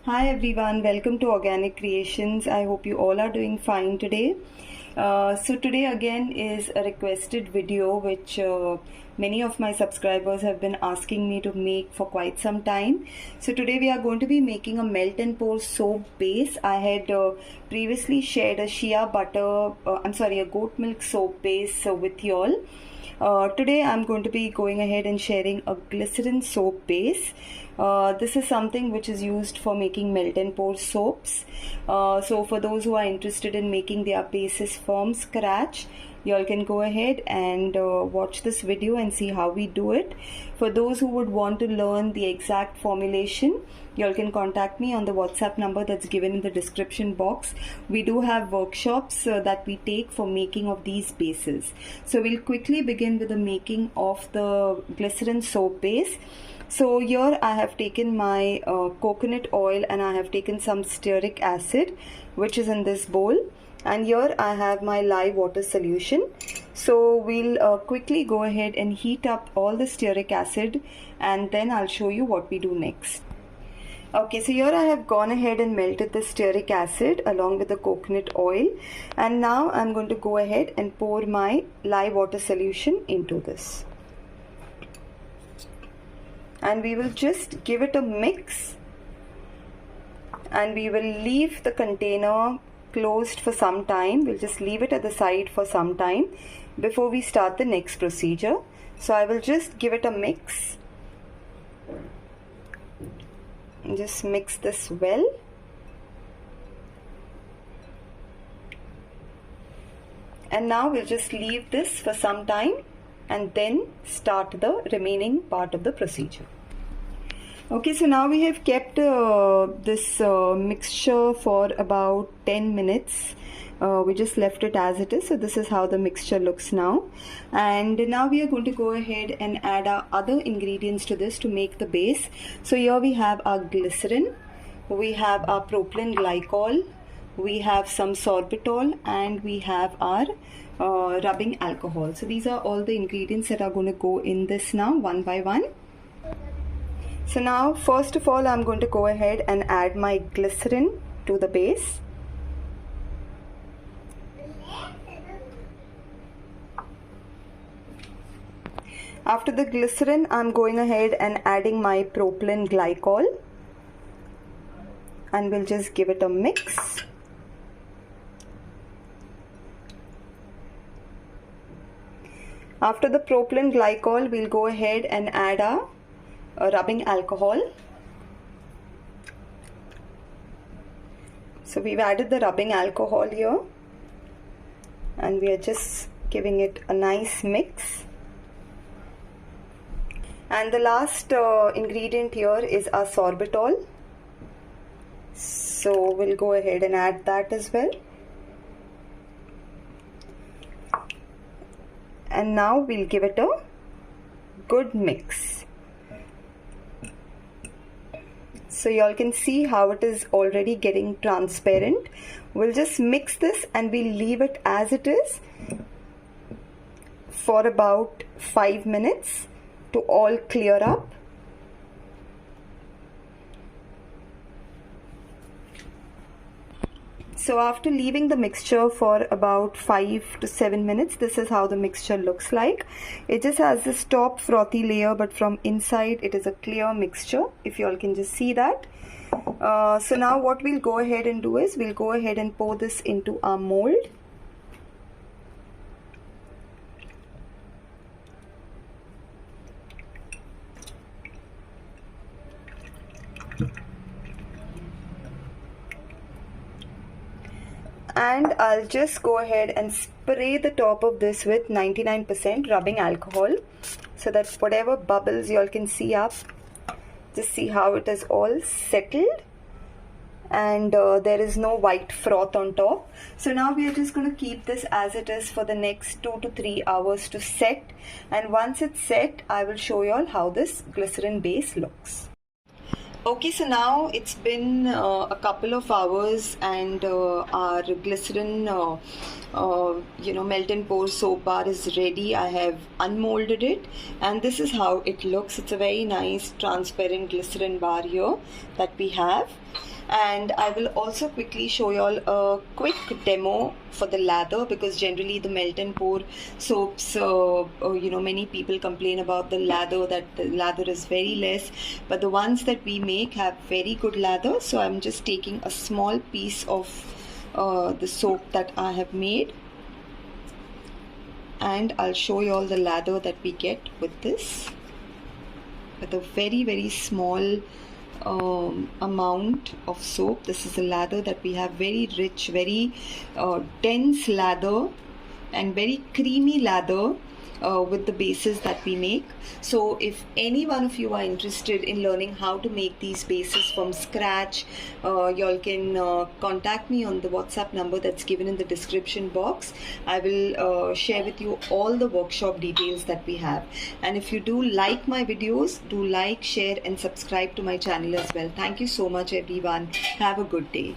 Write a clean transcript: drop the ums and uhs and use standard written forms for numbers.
Hi everyone, welcome to Organic Creations. I hope you all are doing fine today. So today again is a requested video which many of my subscribers have been asking me to make for quite some time. So today we are going to be making a melt and pour soap base. I had previously shared a a goat milk soap base with you all. Today I'm going to be going ahead and sharing a glycerin soap base. This is something which is used for making melt and pour soaps. So for those who are interested in making their bases from scratch, you all can go ahead and watch this video and see how we do it. For those who would want to learn the exact formulation, you all can contact me on the WhatsApp number that's given in the description box. We do have workshops that we take for making of these bases. So we'll quickly begin with the making of the glycerin soap base. So here I have taken my coconut oil and I have taken some stearic acid which is in this bowl, and here I have my lye water solution. So we'll quickly go ahead and heat up all the stearic acid and then I'll show you what we do next. Okay, so here I have gone ahead and melted the stearic acid along with the coconut oil, and now I'm going to go ahead and pour my lye water solution into this. And we will just give it a mix and we will leave the container closed for some time. We'll just leave it at the side for some time before we start the next procedure. So I will just give it a mix and just mix this well. And now we'll just leave this for some time and then start the remaining part of the procedure. Okay, so now we have kept this mixture for about 10 minutes. We just left it as it is. So this is how the mixture looks now. And now we are going to go ahead and add our other ingredients to this to make the base. So here we have our glycerin, we have our propylene glycol, we have some sorbitol, and we have our rubbing alcohol. So these are all the ingredients that are going to go in this now one by one. So now first of all I'm going to go ahead and add my glycerin to the base. After the glycerin I'm going ahead and adding my propylene glycol, and we'll just give it a mix. After the propylene glycol, we'll go ahead and add our rubbing alcohol. So we've added the rubbing alcohol here and we are just giving it a nice mix. And the last ingredient here is our sorbitol. So we'll go ahead and add that as well. And now we'll give it a good mix. So y'all can see how it is already getting transparent. We'll just mix this and we'll leave it as it is for about 5 minutes to all clear up. So after leaving the mixture for about 5 to 7 minutes, this is how the mixture looks like. It just has this top frothy layer, but from inside it is a clear mixture, if you all can just see that. So now what we'll go ahead and do is we'll go ahead and pour this into our mold. And I'll just go ahead and spray the top of this with 99% rubbing alcohol so that whatever bubbles you all can see up, just see how it is all settled and there is no white froth on top. So now we are just going to keep this as it is for the next 2 to 3 hours to set, and once it's set I will show you all how this glycerin base looks. Okay, so now it's been a couple of hours and our glycerin melt and pour soap bar is ready. I have unmolded it and this is how it looks. It's a very nice transparent glycerin bar here that we have. And I will also quickly show you all a quick demo for the lather, because generally the melt and pour soaps, many people complain about the lather, that the lather is very less, but the ones that we make have very good lather. So I'm just taking a small piece of the soap that I have made, and I'll show you all the lather that we get with this, with a very small amount of soap. This is a lather that we have, very rich, very dense lather, and very creamy lather with the bases that we make. So if any one of you are interested in learning how to make these bases from scratch, y'all can contact me on the WhatsApp number that's given in the description box. I will share with you all the workshop details that we have. And if you do like my videos, do like, share and subscribe to my channel as well. Thank you so much everyone. Have a good day.